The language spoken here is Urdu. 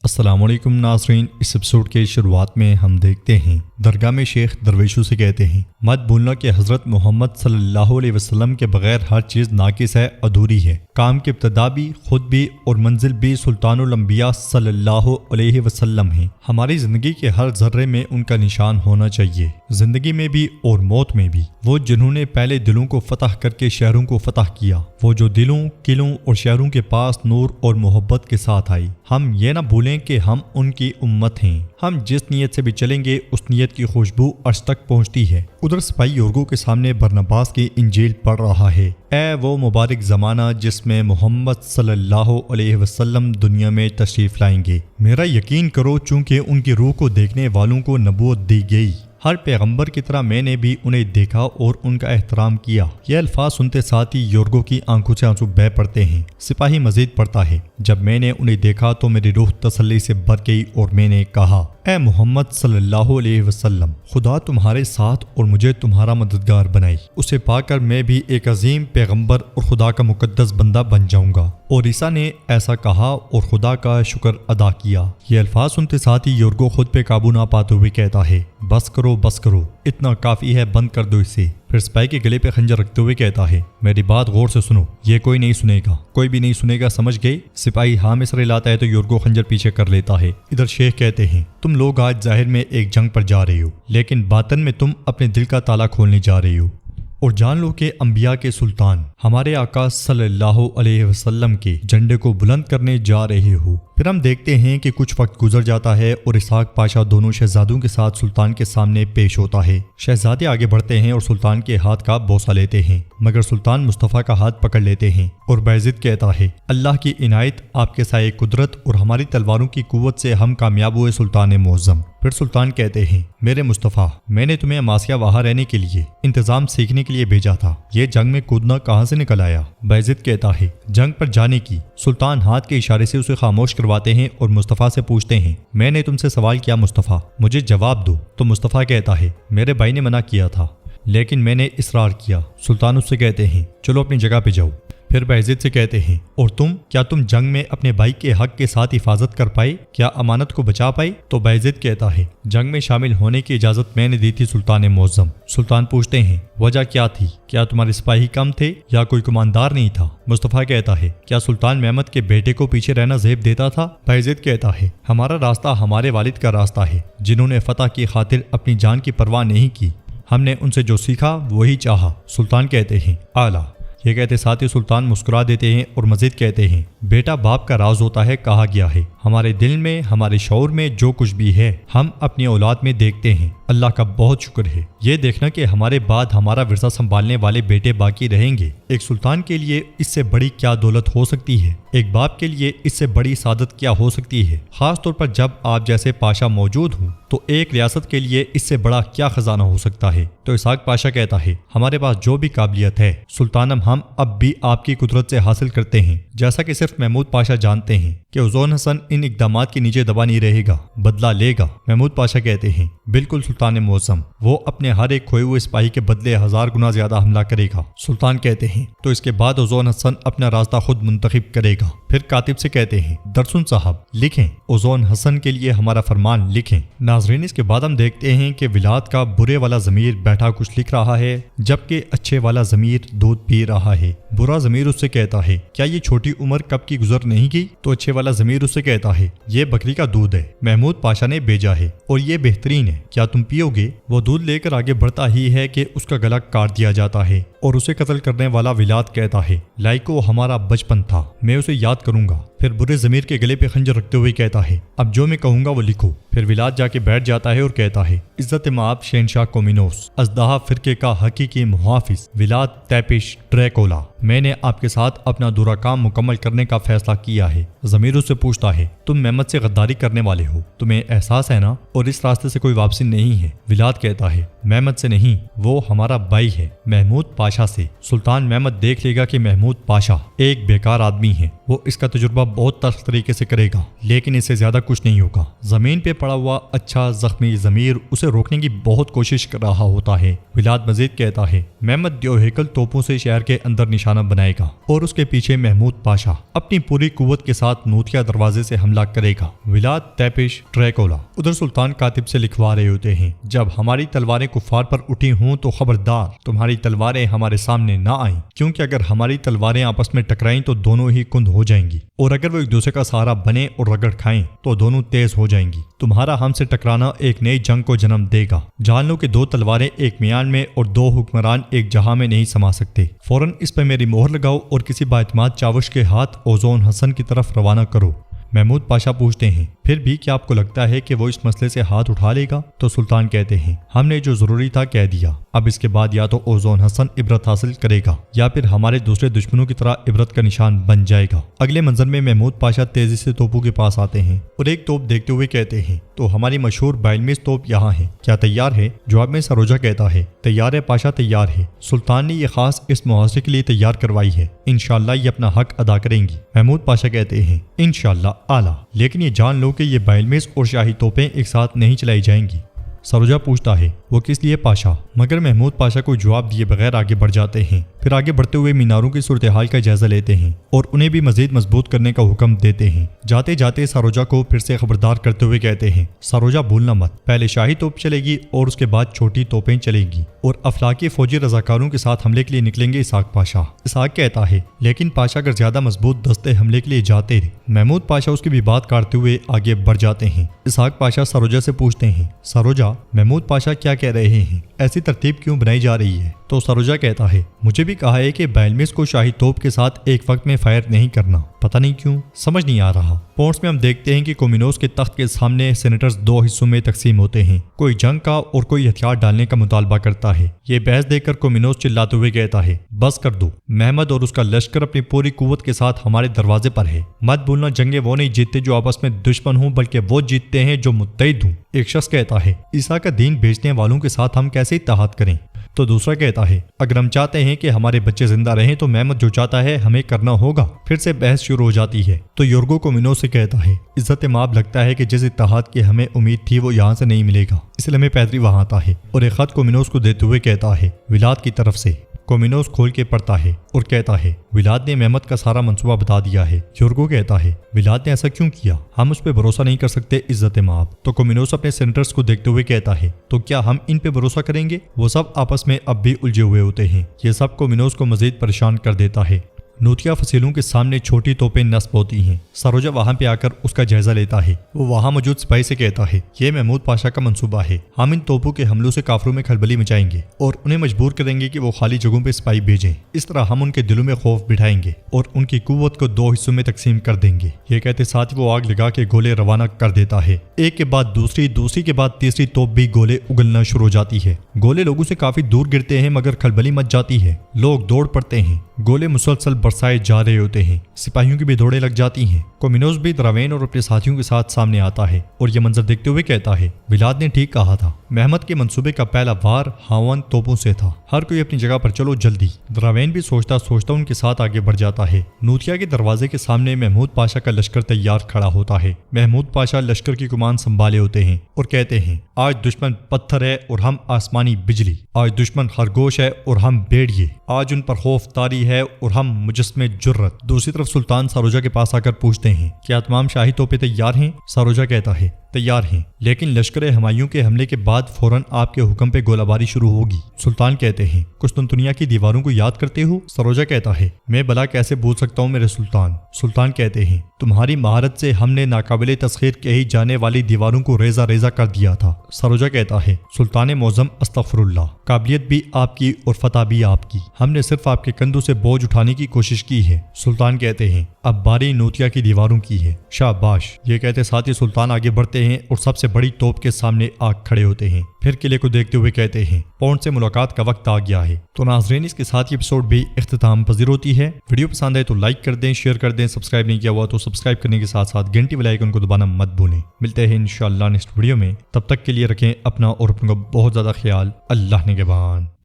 السلام علیکم ناظرین، اس ایپیسوڈ کے شروعات میں ہم دیکھتے ہیں درگاہ میں شیخ درویشوں سے کہتے ہیں مت بھولنا کہ حضرت محمد صلی اللہ علیہ وسلم کے بغیر ہر چیز ناقص ہے، ادھوری ہے۔ کام کی ابتدا بھی، خود بھی اور منزل بھی سلطان الانبیاء صلی اللہ علیہ وسلم ہیں۔ ہماری زندگی کے ہر ذرے میں ان کا نشان ہونا چاہیے، زندگی میں بھی اور موت میں بھی۔ وہ جنہوں نے پہلے دلوں کو فتح کر کے شہروں کو فتح کیا، وہ جو دلوں، قلعوں اور شہروں کے پاس نور اور محبت کے ساتھ آئی۔ ہم یہ نہ بھولیں کہ ہم ان کی امت ہیں۔ ہم جس نیت سے بھی چلیں گے اس نیت کی خوشبو عرش تک پہنچتی ہے۔ ادھر سپاہی یورگو کے سامنے برنباس کی انجیل پڑھ رہا ہے۔ اے وہ مبارک زمانہ جس میں محمد صلی اللہ علیہ وسلم دنیا میں تشریف لائیں گے، میرا یقین کرو چونکہ ان کی روح کو دیکھنے والوں کو نبوت دی گئی۔ ہر پیغمبر کی طرح میں نے بھی انہیں دیکھا اور ان کا احترام کیا۔ یہ الفاظ سنتے ساتھ ہی یورگو کی آنکھوں سے آنسو بہہ پڑتے ہیں۔ سپاہی مزید پڑھتا ہے، جب میں نے انہیں دیکھا تو میری روح تسلی سے بھر گئی اور میں نے کہا، اے محمد صلی اللہ علیہ وسلم، خدا تمہارے ساتھ اور مجھے تمہارا مددگار بنائی۔ اسے پا کر میں بھی ایک عظیم پیغمبر اور خدا کا مقدس بندہ بن جاؤں گا۔ اور عیسیٰ نے ایسا کہا اور خدا کا شکر ادا کیا۔ یہ الفاظ سنتے ساتھ ہی یورگو خود پہ قابو نہ پاتے ہوئے کہتا ہے، بس کرو، اتنا کافی ہے، بند کر دو اسے۔ پھر سپاہی کے گلے پہ خنجر رکھتے ہوئے کہتا ہے، میری بات غور سے سنو، یہ کوئی نہیں سنے گا، کوئی بھی نہیں سنے گا، سمجھ گئے؟ سپاہی ہاں میں سر ہلاتا ہے تو یورگو خنجر پیچھے کر لیتا ہے۔ ادھر شیخ کہتے ہیں، تم لوگ آج ظاہر میں ایک جنگ پر جا رہے ہو، لیکن باطن میں تم اپنے دل کا تالا کھولنے جا رہے ہو، اور جان لو کہ انبیاء کے سلطان ہمارے آقا صلی اللہ علیہ وسلم کے جھنڈے کو بلند کرنے جا رہے ہو۔ پھر ہم دیکھتے ہیں کہ کچھ وقت گزر جاتا ہے اور اسحاق پاشا دونوں شہزادوں کے ساتھ سلطان کے سامنے پیش ہوتا ہے۔ شہزادے آگے بڑھتے ہیں اور سلطان کے ہاتھ کا بوسہ لیتے ہیں، مگر سلطان مصطفیٰ کا ہاتھ پکڑ لیتے ہیں اور باعزت کہتا ہے، اللہ کی عنایت، آپ کے سائے قدرت اور ہماری تلواروں کی قوت سے ہم کامیاب ہوئے سلطان معظم۔ پھر سلطان کہتے ہیں، میرے مصطفیٰ، میں نے تمہیں اماسیہ وہاں رہنے کے لیے انتظام سیکھنے کے لیے بھیجا تھا، یہ جنگ میں کودنا کہاں سے نکل آیا؟ باعزت کہتا ہے، جنگ پر جانے کی۔ سلطان ہاتھ کے اشارے سے اسے خاموش کرواتے ہیں اور مصطفیٰ سے پوچھتے ہیں، میں نے تم سے سوال کیا مصطفیٰ، مجھے جواب دو۔ تو مصطفیٰ کہتا ہے، میرے بھائی نے منع کیا تھا لیکن میں نے اصرار کیا۔ سلطان اس سے کہتے ہیں، چلو اپنی جگہ پہ جاؤ۔ پھر باعزت سے کہتے ہیں، اور کیا تم جنگ میں اپنے بھائی کے حق کے ساتھ حفاظت کر پائے؟ کیا امانت کو بچا پائے؟ تو باعزت کہتا ہے، جنگ میں شامل ہونے کی اجازت میں نے دی تھی سلطان معظم۔ سلطان پوچھتے ہیں، وجہ کیا تھی؟ کیا تمہارے سپاہی کم تھے یا کوئی کماندار نہیں تھا؟ مصطفیٰ کہتا ہے، کیا سلطان محمد کے بیٹے کو پیچھے رہنا زیب دیتا تھا؟ باعزت کہتا ہے، ہمارا راستہ ہمارے والد کا راستہ ہے، جنہوں نے فتح کی خاطر اپنی جان کی پرواہ نہیں کی، ہم نے ان سے جو سیکھا وہی چاہا۔ سلطان کہتے ہیں، اعلیٰ۔ یہ کہتے ساتھ ہی سلطان مسکرا دیتے ہیں اور مزید کہتے ہیں، بیٹا باپ کا راز ہوتا ہے، کہا گیا ہے، ہمارے دل میں، ہمارے شعور میں جو کچھ بھی ہے ہم اپنی اولاد میں دیکھتے ہیں۔ اللہ کا بہت شکر ہے، یہ دیکھنا کہ ہمارے بعد ہمارا ورثہ سنبھالنے والے بیٹے باقی رہیں گے۔ ایک سلطان کے لیے اس سے بڑی کیا دولت ہو سکتی ہے؟ ایک باپ کے لیے اس سے بڑی سعادت کیا ہو سکتی ہے؟ خاص طور پر جب آپ جیسے پاشا موجود ہوں تو ایک ریاست کے لیے اس سے بڑا کیا خزانہ ہو سکتا ہے؟ تو اسحاق پاشا کہتا ہے، ہمارے پاس جو بھی قابلیت ہے سلطانم، ہم اب بھی آپ کی قدرت سے حاصل کرتے ہیں، جیسا کہ صرف محمود پاشا جانتے ہیں کہ عزون حسن ان اقدامات کے نیچے دبا نہیں رہے گا، بدلہ لے گا۔ محمود پاشا کہتے ہیں، بالکل سلطان معظم، وہ اپنے ہر ایک کھوئے ہوئے سپاہی کے بدلے 1000 گنا زیادہ حملہ کرے گا۔ سلطان کہتے ہیں، تو اس کے بعد عزون حسن اپنا راستہ خود منتخب کرے گا۔ پھر کاتب سے کہتے ہیں، درسن صاحب لکھیں، عزون حسن کے لیے ہمارا فرمان لکھیں۔ ناظرین، اس کے بعد ہم دیکھتے ہیں کہ ولاد کا برے والا ضمیر بیٹھا کچھ لکھ رہا ہے، جبکہ اچھے والا ضمیر دودھ پی رہا ہے۔ برا ضمیر اس سے کہتا ہے، کیا یہ چھوٹی عمر کب کی گزر نہیں گئی؟ تو اچھے والا ضمیر اس سے کہتا ہے، یہ بکری کا دودھ ہے، محمود پاشا نے بھیجا ہے اور یہ بہترین ہے، کیا تم پیو گے؟ وہ دودھ لے کر آگے بڑھتا ہی ہے کہ اس کا گلا کاٹ دیا جاتا ہے اور اسے قتل کرنے والا ولاد کہتا ہے، لائکو ہمارا بچپن تھا، میں اسے یاد کروں گا۔ پھر برے ضمیر کے گلے پہ خنجر رکھتے ہوئے کہتا ہے، اب جو میں کہوں گا وہ لکھو۔ پھر ولاد جا کے بیٹھ جاتا ہے اور کہتا ہے، عزت مآب شہنشاہ کومینوس، ازدہا فرقے کا حقیقی محافظ ولاد تیپش ڈریکولا، میں نے آپ کے ساتھ اپنا دورہ کام مکمل کرنے کا فیصلہ کیا ہے۔ ضمیر اس سے پوچھتا ہے، تم محمد سے غداری کرنے والے ہو، تمہیں احساس ہے نا، اور اس راستے سے کوئی واپسی نہیں ہے؟ ولاد کہتا ہے، محمد سے نہیں، وہ ہمارا بھائی ہے، محمود پاشا سے۔ سلطان محمد دیکھ لے گا کہ محمود پاشا ایک بیکار آدمی ہے، وہ اس کا تجربہ بہت تلخ طریقے سے کرے گا، لیکن اس سے زیادہ کچھ نہیں ہوگا۔ زمین پہ پڑا ہوا اچھا زخمی ضمیر اسے روکنے کی بہت کوشش کر رہا ہوتا ہے۔ ولاد مزید کہتا ہے، محمد دیو ہیکل توپوں سے شہر کے اندر نشانہ بنائے گا اور اس کے پیچھے محمود پاشا اپنی پوری قوت کے ساتھ نوتیا دروازے سے حملہ کرے گا۔ ولاد تیپش ٹریکولا۔ ادھر سلطان کاتب سے لکھوا رہے ہوتے ہیں، جب ہماری تلواریں کفار پر اٹھی ہوں تو خبردار تمہاری تلواریں ہمارے سامنے نہ آئیں، کیونکہ اگر ہماری تلواریں آپس میں ٹکرائیں تو دونوں ہی کند ہو جائیں گی، اور اگر وہ ایک دوسرے کا سہارا بنے اور رگڑ کھائیں تو دونوں تیز ہو جائیں گی۔ تمہارا ہم سے ٹکرانا ایک نئی جنگ کو جنم دے گا۔ جان لو کہ 2 تلواریں ایک میان میں اور 2 حکمران ایک جہاں میں نہیں سما سکتے۔ فوراً اس پہ میری مہر لگاؤ اور کسی بااعتماد چاوش کے ہاتھ اوزون حسن کی طرف روانہ کرو۔ محمود پاشا پوچھتے ہیں، پھر بھی کیا آپ کو لگتا ہے کہ وہ اس مسئلے سے ہاتھ اٹھا لے گا؟ تو سلطان کہتے ہیں، ہم نے جو ضروری تھا کہہ دیا، اب اس کے بعد یا تو اوزون حسن عبرت حاصل کرے گا یا پھر ہمارے دوسرے دشمنوں کی طرح عبرت کا نشان بن جائے گا۔ اگلے منظر میں محمود پاشا تیزی سے توپوں کے پاس آتے ہیں اور ایک توپ دیکھتے ہوئے کہتے ہیں، تو ہماری مشہور بائلمیز توپ یہاں ہے، کیا تیار ہے؟ جواب میں سروجا کہتا ہے، تیار ہے پاشا، تیار ہے۔ سلطان نے یہ خاص اس محاصرے کے لیے تیار کروائی ہے، انشاءاللہ یہ اپنا حق ادا کریں گی۔ محمود پاشا کہتے ہیں، انشاءاللہ اعلیٰ، لیکن یہ جان لو کہ یہ بائلمیز اور شاہی توپیں ایک ساتھ نہیں چلائی جائیں گی۔ سروجا پوچھتا ہے، وہ کس لیے پاشا؟ مگر محمود پاشا کو جواب دیے بغیر آگے بڑھ جاتے ہیں۔ پھر آگے بڑھتے ہوئے میناروں کی صورتحال کا جائزہ لیتے ہیں اور انہیں بھی مزید مضبوط کرنے کا حکم دیتے ہیں۔ جاتے جاتے سروجا کو پھر سے خبردار کرتے ہوئے کہتے ہیں، سروجا بھولنا مت، پہلے شاہی توپ چلے گی اور اس کے بعد چھوٹی توپیں چلیں گی اور افلاکی فوجی رضاکاروں کے ساتھ حملے کے لیے نکلیں گے اسحاق پاشا۔ اسحاق کہتا ہے، لیکن پاشا اگر زیادہ مضبوط دستے حملے کے لیے جاتے رہے۔ محمود پاشا اس کی بھی بات کاٹتے ہوئے آگے بڑھ جاتے ہیں۔ اسحاق پاشا سروجا سے پوچھتے ہیں، سروجا، محمود پاشا کیا کہہ رہے ہیں؟ ایسی ترتیب کیوں بنائی جا رہی ہے؟ تو سروجا کہتا ہے، مجھے بھی کہا ہے کہ بائلمیز کو شاہی توپ کے ساتھ ایک وقت میں فائر نہیں کرنا، پتہ نہیں کیوں، سمجھ نہیں آ رہا۔ پونٹس میں ہم دیکھتے ہیں کہ کومینوس کے تخت کے سامنے سینیٹرز 2 حصوں میں تقسیم ہوتے ہیں، کوئی جنگ کا اور کوئی ہتھیار ڈالنے کا مطالبہ کرتا ہے۔ یہ بحث دیکھ کر کومینوس چلاتے ہوئے کہتا ہے، بس کر دو، محمد اور اس کا لشکر اپنی پوری قوت کے ساتھ ہمارے دروازے پر ہے۔ مت بھولنا، جنگیں وہ نہیں جیتتے جو آپس میں دشمن ہوں، بلکہ وہ جیتتے ہیں جو متحد ہوں۔ ایک شخص کہتا ہے، عیسیٰ کا دین بیچنے والوں کے ساتھ ہم کیسے اتحاد کریں؟ تو دوسرا کہتا ہے، اگر ہم چاہتے ہیں کہ ہمارے بچے زندہ رہیں تو محمد جو چاہتا ہے ہمیں کرنا ہوگا۔ پھر سے بحث شروع ہو جاتی ہے تو یورگو کومینوس سے کہتا ہے، عزت مآب لگتا ہے کہ جس اتحاد کی ہمیں امید تھی وہ یہاں سے نہیں ملے گا، اس لیے ہمیں پیدری وہاں آتا ہے، اور ایک خط کومینوس کو دیتے ہوئے کہتا ہے، ولاد کی طرف سے۔ کومینوس کھول کے پڑھتا ہے اور کہتا ہے، ولاد نے محمد کا سارا منصوبہ بتا دیا ہے۔ یورگو کہتا ہے، ولاد نے ایسا کیوں کیا؟ ہم اس پہ بھروسہ نہیں کر سکتے عزت مآب۔ تو کومینوس اپنے سینیٹرز کو دیکھتے ہوئے کہتا ہے، تو کیا ہم ان پہ بھروسہ کریں گے؟ وہ سب آپس میں اب بھی الجھے ہوئے ہوتے ہیں۔ یہ سب کومینوس کو مزید پریشان کر دیتا ہے۔ نوتیا فصیلوں کے سامنے چھوٹی توپیں نصب ہوتی ہیں۔ سروجا وہاں پہ آ کر اس کا جائزہ لیتا ہے۔ وہ وہاں موجود سپاہی سے کہتا ہے، یہ محمود پاشا کا منصوبہ ہے، ہم ان توپوں کے حملوں سے کافروں میں کھلبلی مچائیں گے اور انہیں مجبور کریں گے کہ وہ خالی جگہوں پہ سپاہی بھیجیں۔ اس طرح ہم ان کے دلوں میں خوف بٹھائیں گے اور ان کی قوت کو 2 حصوں میں تقسیم کر دیں گے۔ یہ کہتے ساتھ وہ آگ لگا کے گولے روانہ کر دیتا ہے۔ ایک کے بعد دوسری، دوسری کے بعد تیسری توپ بھی گولے اگلنا شروع ہو جاتی ہے۔ گولے لوگوں سے کافی دور گرتے ہیں مگر کھلبلی مچ جاتی ہے، لوگ دوڑ پڑتے ہیں، گولے مسلسل برسائے جا رہے ہوتے ہیں، سپاہیوں کی بھی دوڑیں لگ جاتی ہیں۔ کومینوس بھی دراوین اور اپنے ساتھیوں کے ساتھ سامنے آتا ہے اور یہ منظر دیکھتے ہوئے کہتا ہے، ولاد نے ٹھیک کہا تھا، محمد کے منصوبے کا پہلا وار ہاون توپوں سے تھا، ہر کوئی اپنی جگہ پر چلو جلدی۔ دراوین بھی سوچتا سوچتا ان کے ساتھ آگے بڑھ جاتا ہے۔ نوتیا کے دروازے کے سامنے محمود پاشا کا لشکر تیار کھڑا ہوتا ہے۔ محمود پاشا لشکر کی کمان سنبھالے ہوتے ہیں اور کہتے ہیں، آج دشمن پتھر ہے اور ہم آسمانی بجلی، آج دشمن خرگوش ہے اور ہم بھیڑیے، آج ان پر خوف طاری ہے اور ہم مجسمے جرت۔ دوسری طرف سلطان سروجا کے پاس آ کر پوچھتے ہیں، کیا تمام شاہی توپیں تیار ہیں؟ سروجا کہتا ہے، تیار ہیں، لیکن لشکر ہمایوں کے حملے کے بعد فوراً آپ کے حکم پہ گولہ باری شروع ہوگی۔ سلطان کہتے ہیں، قسطنطنیہ کی دیواروں کو یاد کرتے ہو؟ سروجا کہتا ہے، میں بھلا کیسے بھول سکتا ہوں میرے سلطان۔ سلطان کہتے ہیں، تمہاری مہارت سے ہم نے ناقابل تسخیر کہی جانے والی دیواروں کو ریزہ ریزہ کر دیا تھا۔ سروجا کہتا ہے، سلطان معظم استغفر اللہ، قابلیت بھی آپ کی اور فتح بھی آپ کی، ہم نے صرف آپ کے کندھوں سے بوجھ اٹھانے کی کوشش کی ہے۔ سلطان کہتے ہیں، اب باری نوتیا کی دیواروں کی ہے، شاباش۔ یہ کہتے ساتھ ہی سلطان آگے بڑھتے کرتے ہیں اور سب سے بڑی توپ کے سامنے آ کھڑے ہوتے ہیں، پھر قلعے کو دیکھتے ہوئے کہتے ہیں پونڈ سے ملاقات کا وقت آ گیا ہے۔ تو ناظرین، اس کے ساتھ یہ ایپیسوڈ بھی اختتام پذیر ہوتی ہے۔ ویڈیو پسند آئے تو لائک کر دیں، شیئر کر دیں، سبسکرائب نہیں کیا ہوا تو سبسکرائب کرنے کے ساتھ ساتھ گھنٹی والا آئیکن کو دبانا مت بھولیں۔ ملتے ہیں انشاءاللہ نیکسٹ ویڈیو میں، تب تک کے لیے رکھیں اپنا اور اپنے کو بہت زیادہ خیال۔ اللہ نگہبان۔